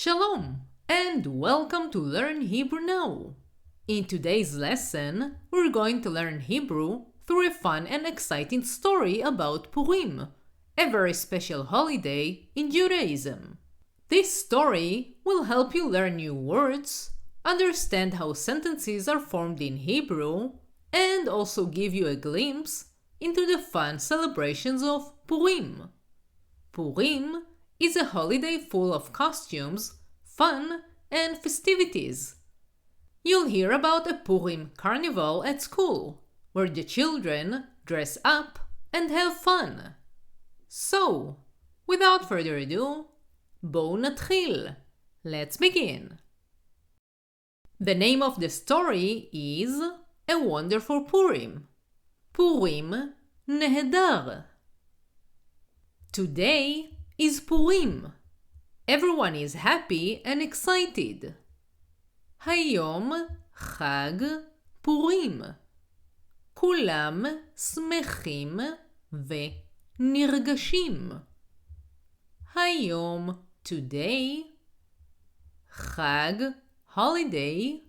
Shalom and welcome to Learn Hebrew Now. In today's lesson, we're going to learn Hebrew through a fun and exciting story about Purim, a very special holiday in Judaism. This story will help you learn new words, understand how sentences are formed in Hebrew, and also give you a glimpse into the fun celebrations of Purim. Purim is a holiday full of costumes, fun, and festivities. You'll hear about a Purim carnival at school, where the children dress up and have fun. So, without further ado, בואו נתחיל. Let's begin. The name of the story is A Wonderful Purim. Purim נהדר. Today is Purim. Everyone is happy and excited. היום חג פורים. כולם שמחים ונרגשים. היום, today, חג, holiday,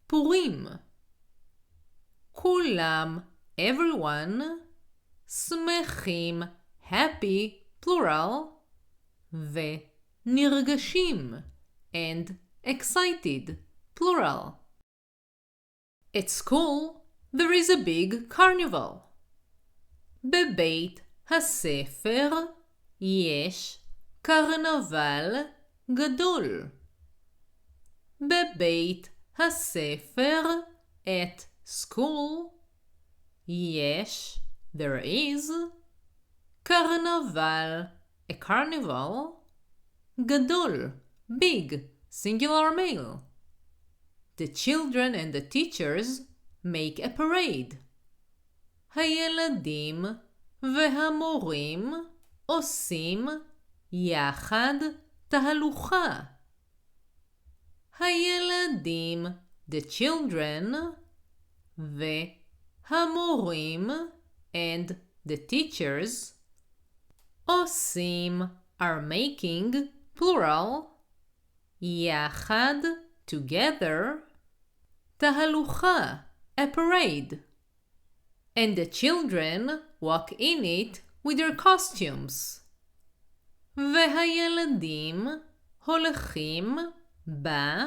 פורים. כולם, everyone, שמחים, happy, plural, ונרגשים, and excited, plural. At school, there is a big carnival. בבית הספר יש קרנבל גדול. בבית הספר, at school, יש, there is, קרנבל, a carnival, גדול, big, singular male. The children and the teachers make a parade. הילדים והמורים עושים יחד תהלוכה. הילדים, the children, והמורים, and the teachers, עושים, are making, plural, יחד, together, תהלוכה, a parade. And the children walk in it with their costumes. והילדים הולכים בה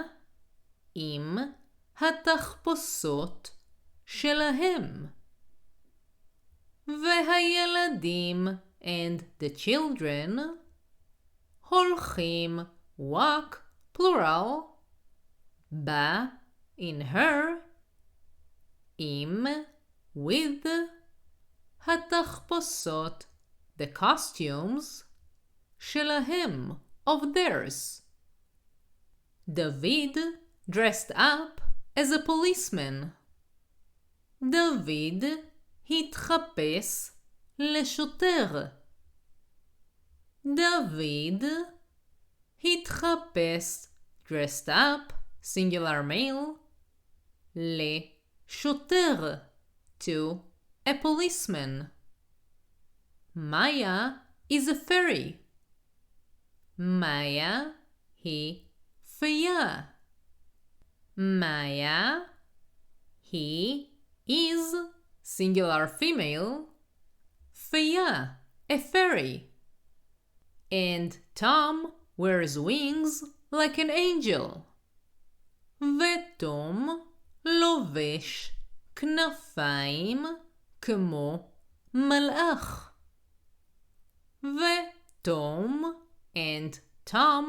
עם התחפושות שלהם. והילדים and the children הולכים, walk, plural, בה, in her, עם, with, התחפושות, the costumes, שלהם, of theirs. David dressed up as a policeman. דוד התחפש לשוטר. דוד התחפש, dressed up, singular male, לשוטר, to a policeman. Maya is a fairy. Maya היא פיה. Maya he is, singular female, פיה, a fairy. And Tom wears wings like an angel. ותום לובש כנפיים כמו מלאך. ותום and Tom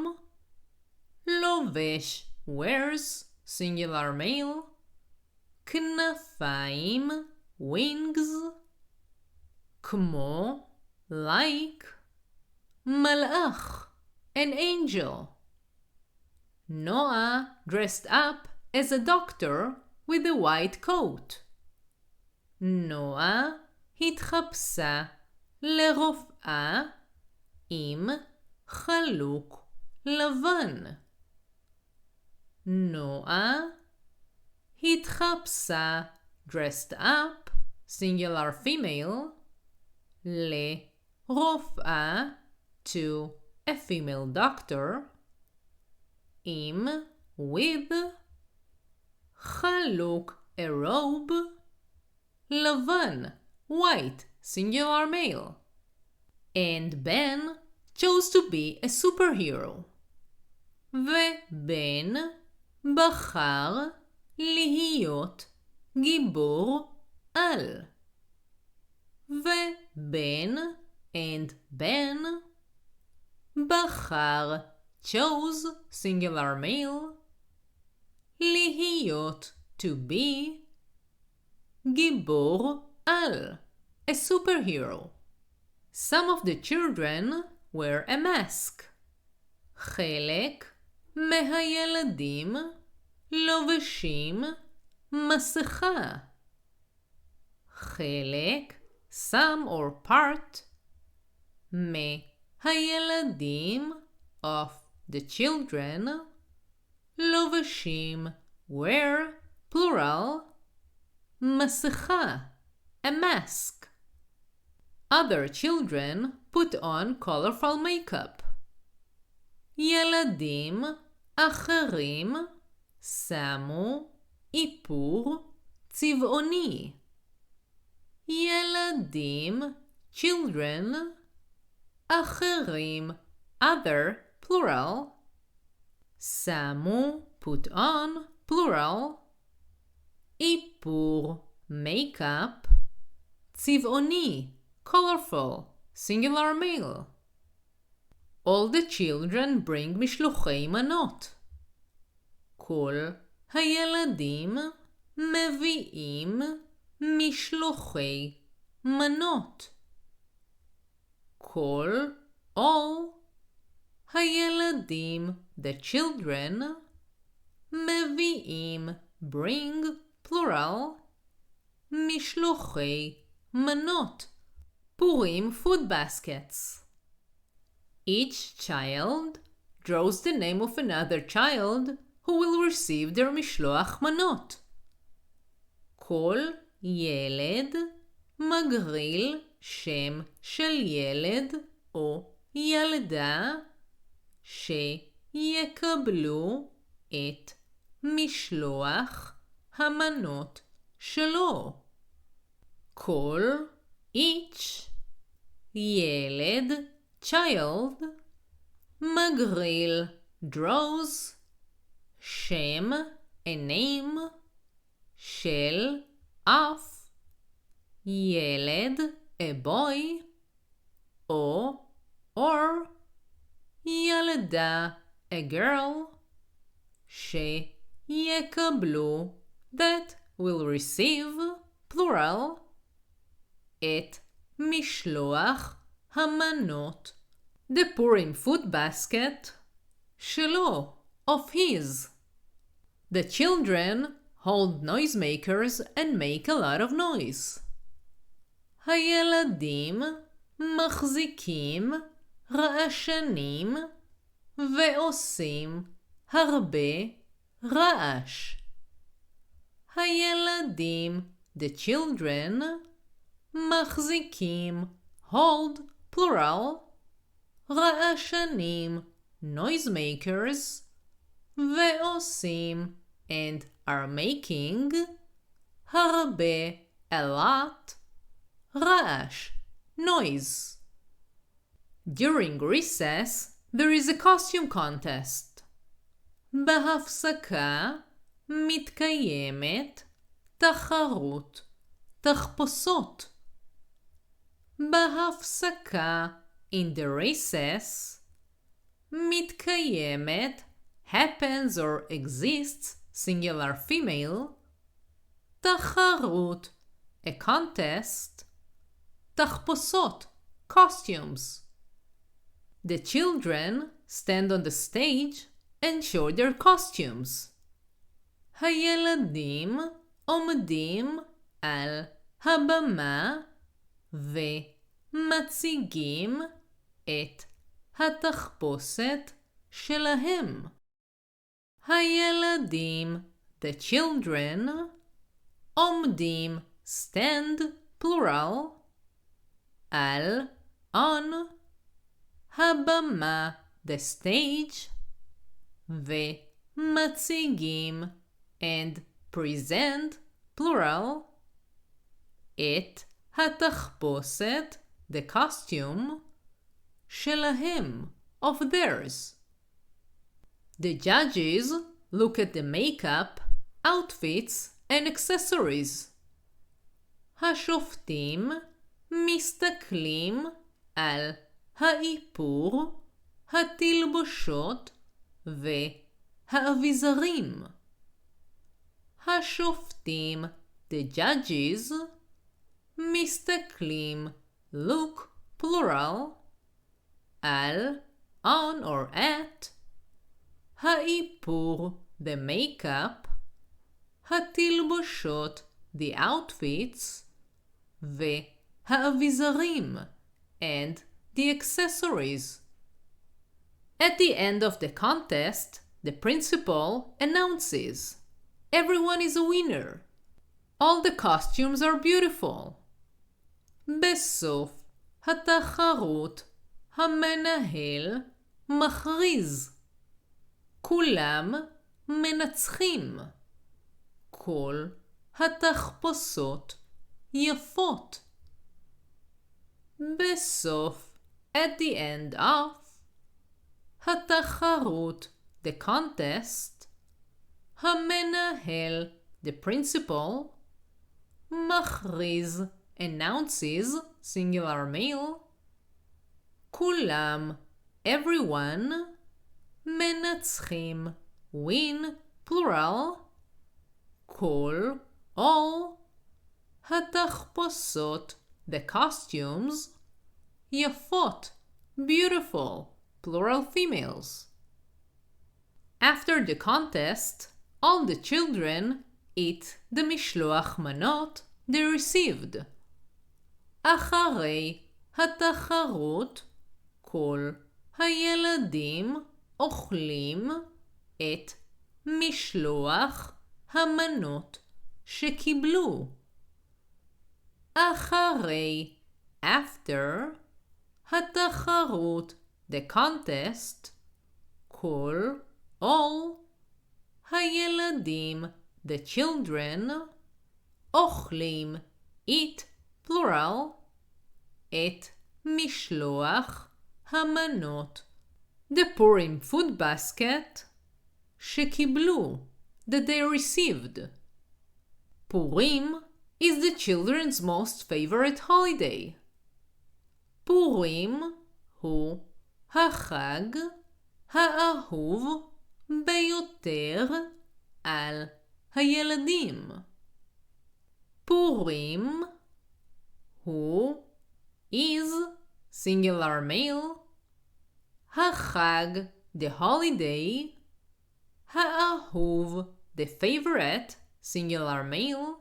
לובש, wears, singular male, כנפיים, wings, כמו, like, מלאך, an angel. Noah dressed up as a doctor with a white coat. נועה התחפשה לרופאה עם חלוק לבן. נועה התחפשה, dressed up, singular female, לרופאה, to a female doctor, עם, with, חלוק, a robe, לבן, white, singular male. And Ben chose to be a superhero. ובן בחר להיות גיבור על. ובן and Ben בחר, chose, singular male, להיות, to be, גיבור על, a superhero. Some of the children wear a mask. חלק מהילדים לובשים מסכה. חלק, some or part, מהילדים of the children לובשים, wear, plural, מסכה, a mask. Other children put on colorful makeup. ילדים אחרים שמו איפור צבעוני. ילדים, children, אחרים, other, plural, שמו, put on, plural, איפור, makeup, צבעוני, colorful, singular male. All the children bring משלוחי מנות. כל הילדים מביאים משלוחי מנות. כל, all, הילדים, the children, מביאים, bring, plural, משלוחי מנות. Purim food baskets. Each child draws the name of another child who will receive their משלוח מנות. כל ילד מגריל שם של ילד או ילדה שיקבלו את משלוח המנות שלו. כל, each, ילד, child, מגריל, draws, שם, a name, של, of, ילד, a boy, או, or, ילדה, a girl, שיקבלו, that will receive, plural, את משלוח המנות, the Purim food basket, שלו, of his. The children hold noisemakers and make a lot of noise. הילדים מחזיקים רעשנים ועושים הרבה רעש. הילדים, the children, מחזיקים, hold, plural, רעשנים, noisemakers, ועושים, and are making, הרבה, a lot, רעש, noise. During recess, there is a costume contest. בהפסקה מתקיימת תחרות תחפושות. בהפסקה, in the recess, מתקיימת, happens or exists, singular female, תחרות, a contest, תחפושות, costumes. The children stand on the stage and show their costumes. הילדים עומדים על הבמה ומציגים את התחפושת שלהם. הילדים, the children, עומדים, stand, plural, על, on, הבמה, the stage, ומציגים and present plural את התחפושת the costume שלהם of theirs. The judges look at the makeup, outfits and accessories. השופטים מסתכלים על האיפור, התלבושות והאביזרים. השופטים, the judges, מסתכלים, look, plural, על, on or at, האיפור, the makeup, התלבושות, the outfits, והאביזרים, and the accessories. At the end of the contest, the principal announces, everyone is a winner. All the costumes are beautiful. בסוף התחרות, המנהל מכריז, כולם מנצחים. כל התחפושות יפות. בסוף, at the end of, התחרות, the contest, המנהל, the principal, מכריז, announces, singular male, כולם, everyone, מנצחים, win, plural, כל, all, התחפושות, the costumes, יפות, beautiful, plural females. After the contest, all the children eat the משלוח מנות they received. אחרי התחרות, כל הילדים אוכלים את משלוח המנות שקיבלו. אחרי, after, התחרות, the contest, כל, all, הילדים, the children, אוכלים, eat, plural, את משלוח המנות, the Purim food basket, שקיבלו, that they received. Purim is the children's most favorite holiday. פורים הוא החג האהוב ביותר על הילדים. פורים הוא is, singular male, החג, the holiday, האהוב, the favorite, singular male,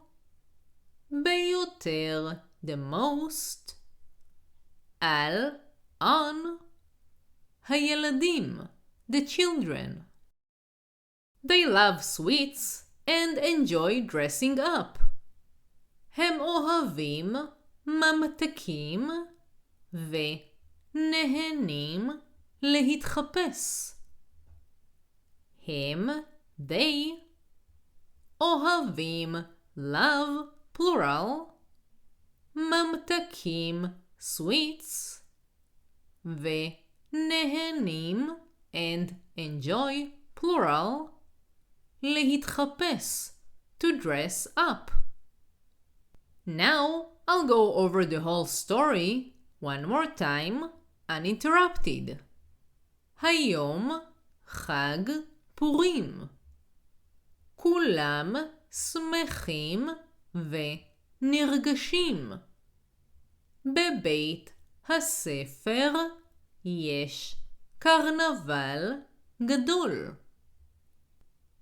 ביותר, the most, על, on, הילדים, the children. They love sweets and enjoy dressing up. הם אוהבים ממתקים ונהנים להתחפש. הם, they, אוהבים, love, plural, ממתקים, sweets, ונהנים, and enjoy, plural, להתחפש, to dress up. Now, I'll go over the whole story one more time, uninterrupted. היום חג פורים. כולם שמחים ונרגשים. בבית הספר יש קרנבל גדול.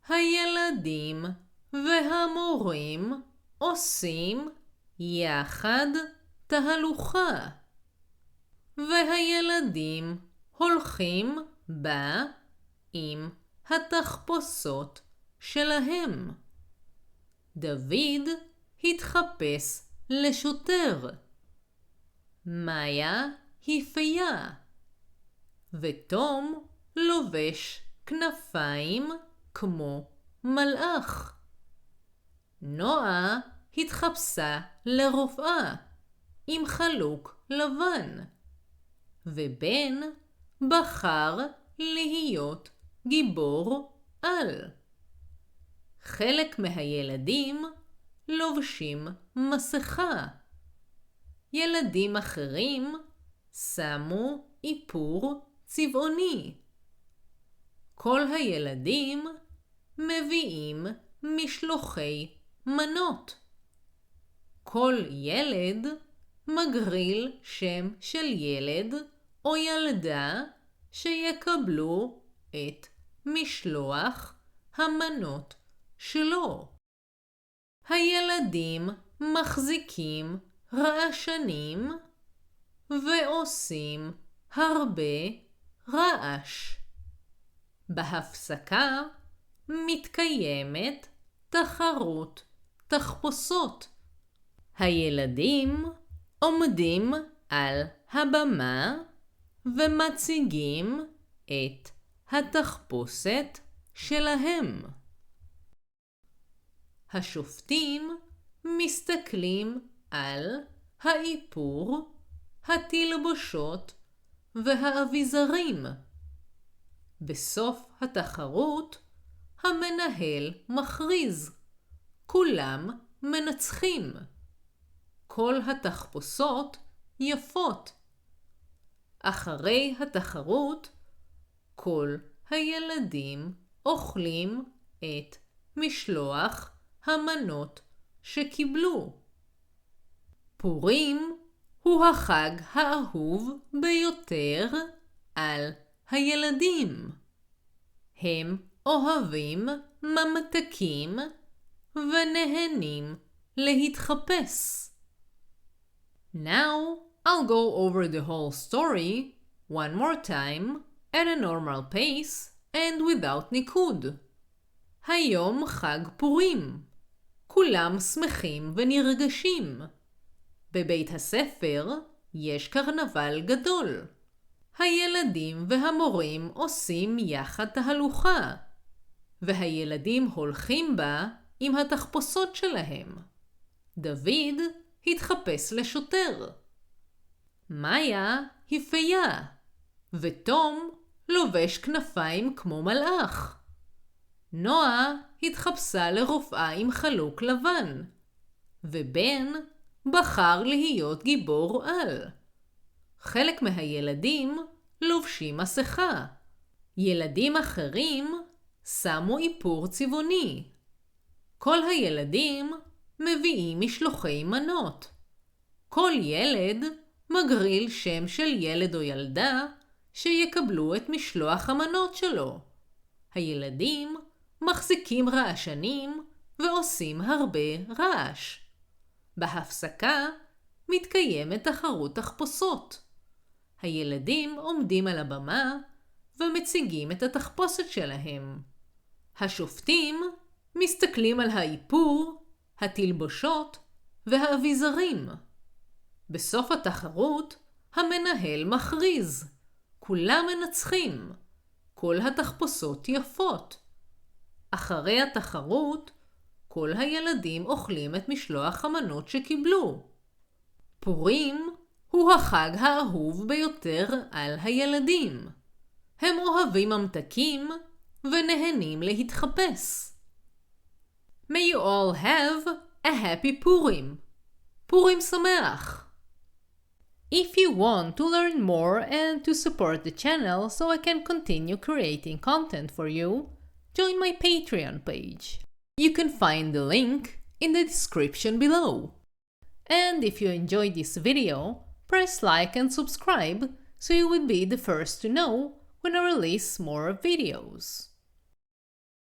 הילדים והמורים עושים יחד תהלוכה. והילדים הולכים בה עם התחפושות שלהם. דוד התחפש לשוטר. מאיה היא פייה. ותום לובש כנפיים כמו מלאך. נועה התחפשה לרופאה עם חלוק לבן, ובן בחר להיות גיבור על. חלק מהילדים לובשים מסכה. ילדים אחרים שמו איפור צבעוני. כל הילדים מביאים משלוחי מנות. כל ילד מגריל שם של ילד או ילדה שיקבלו את משלוח המנות שלו. הילדים מחזיקים רעשנים ועושים הרבה רעש. בהפסקה מתקיימת תחרות תחפושות. הילדים עומדים על הבמה ומציגים את התחפושת שלהם. השופטים מסתכלים על האיפור, התלבושות והאביזרים. בסוף התחרות המנהל מכריז, כולם מנצחים. כל התחפושות יפות. אחרי התחרות כל הילדים אוכלים את משלוח המנות שקיבלו. פורים הוא החג האהוב ביותר על הילדים. הם אוהבים ממתקים ונהנים להתחפש. Now I'll go over the whole story one more time at a normal pace and without nikkud. היום חג פורים. כולם שמחים ונרגשים. בבית הספר יש קרנבל גדול. הילדים והמורים עושים יחד תהלוכה, והילדים הולכים בה עם התחפושות שלהם. דוד התחפש לשוטר. מאיה היא פייה, ותום לובש כנפיים כמו מלאך. נועה התחפשה לרופאה עם חלוק לבן, ובן בחר להיות גיבור על. חלק מהילדים לובשים מסכה. ילדים אחרים שמו איפור צבעוני. כל הילדים מביאים משלוחי מנות. כל ילד מגריל שם של ילד או ילדה שיקבלו את משלוח המנות שלו. הילדים מחזיקים רעשנים ועושים הרבה רעש. בהפסקה מתקיימת תחרות תחפושות. הילדים עומדים על הבמה ומציגים את התחפושת שלהם. השופטים מסתכלים על האיפור, התלבושות והאביזרים. בסוף התחרות המנהל מכריז, כולם מנצחים. כל התחפושות יפות. אחרי התחרות כל הילדים אוכלים את משלוח המנות שקיבלו. פורים הוא החג האהוב ביותר על הילדים. הם אוהבים ממתקים ונהנים להתחפש. May you all have a happy Purim. פורים שמח. If you want to learn more and to support the channel so I can continue creating content for you, join my Patreon page. You can find the link in the description below. And if you enjoyed this video, press like and subscribe so you will be the first to know when I release more videos.